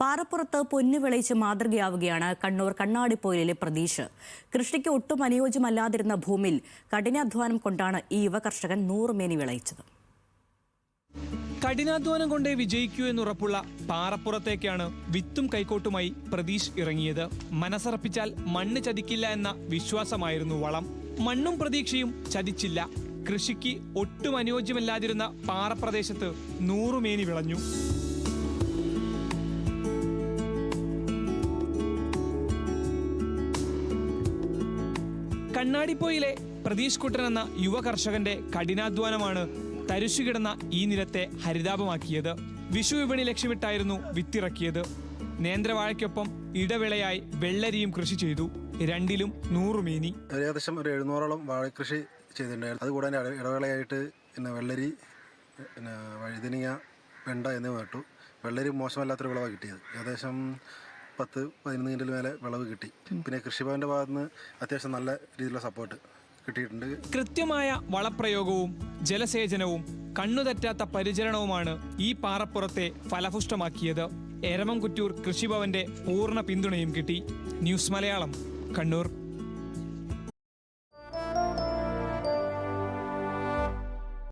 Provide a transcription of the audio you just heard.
പാറപ്പുറത്ത് പൊന്നു വിളയിച്ച് മാതൃകയാവുകയാണ് കണ്ണൂർ കണ്ണാടിപ്പൊയിലിലെ പ്രതീഷ്. കൃഷിക്ക് ഒട്ടും അനുയോജ്യമല്ലാതിരുന്ന ഭൂമിയിൽ കഠിനാധ്വാനം കൊണ്ടാണ് ഈ യുവ കർഷകൻ 100 മേനി വിളയിച്ചത്. കഠിനാധ്വാനം കൊണ്ടേ വിജയിക്കൂ എന്നുറപ്പുള്ള പാറപ്പുറത്തേക്കാണ് വിത്തും കൈക്കോട്ടുമായി പ്രതീഷ് ഇറങ്ങിയത്. മനസ്സറപ്പിച്ചാൽ മണ്ണ് ചതിക്കില്ല എന്ന വിശ്വാസമായിരുന്നു വളം. മണ്ണും പ്രതീക്ഷയും ചതിച്ചില്ല. കൃഷിക്ക് ഒട്ടും അനുയോജ്യമല്ലാതിരുന്ന പാറപ്രദേശത്ത് 100 മേനി വിളഞ്ഞു. കണ്ണാടിപ്പൊയിലെ പ്രതീഷ് കുട്ടൻ എന്ന യുവ കർഷകന്റെ കഠിനാധ്വാനമാണ് തരിശുകിടന്ന ഈ നിലത്തെ ഹരിതാപമാക്കിയത്. വിഷു വിപണി ലക്ഷ്യമിട്ടായിരുന്നു വിത്തിറക്കിയത്. നേന്ത്രവാഴയ്ക്കൊപ്പം ഇടവിളയായി വെള്ളരിയും കൃഷി ചെയ്തു. രണ്ടിലും 100 മേനി. ഏകദേശം ഒരു 700ഓളം വാഴക്കൃഷി ചെയ്തിട്ടുണ്ടായിരുന്നു. അതുകൂടാതെ ഇടവേളയായിട്ട് വെള്ളരി, വഴുതനങ്ങ, വെണ്ട എന്നിവ നട്ടു. വെള്ളരി മോശമല്ലാത്തൊരു വിളവാണ് കിട്ടിയത്. ഏകദേശം 10-15 കിൻഡൽ മേലെ വിളവ് കിട്ടി. പിന്നെ കൃഷിഭവന്റെ ഭാഗത്ത് നിന്ന് അത്യാവശ്യം നല്ല രീതിയിലുള്ള സപ്പോർട്ട് കിട്ടിയിട്ടുണ്ട്. കൃത്യമായ വളപ്രയോഗവും ജലസേചനവും കണ്ണുതെറ്റാത്ത പരിചരണവുമാണ് ഈ പാറപ്പുറത്തെ ഫലപുഷ്ടമാക്കിയത്. എരമംകുറ്റൂർ കൃഷിഭവന്റെ പൂർണ്ണ പിന്തുണയും കിട്ടി. ന്യൂസ് മലയാളം, കണ്ണൂർ.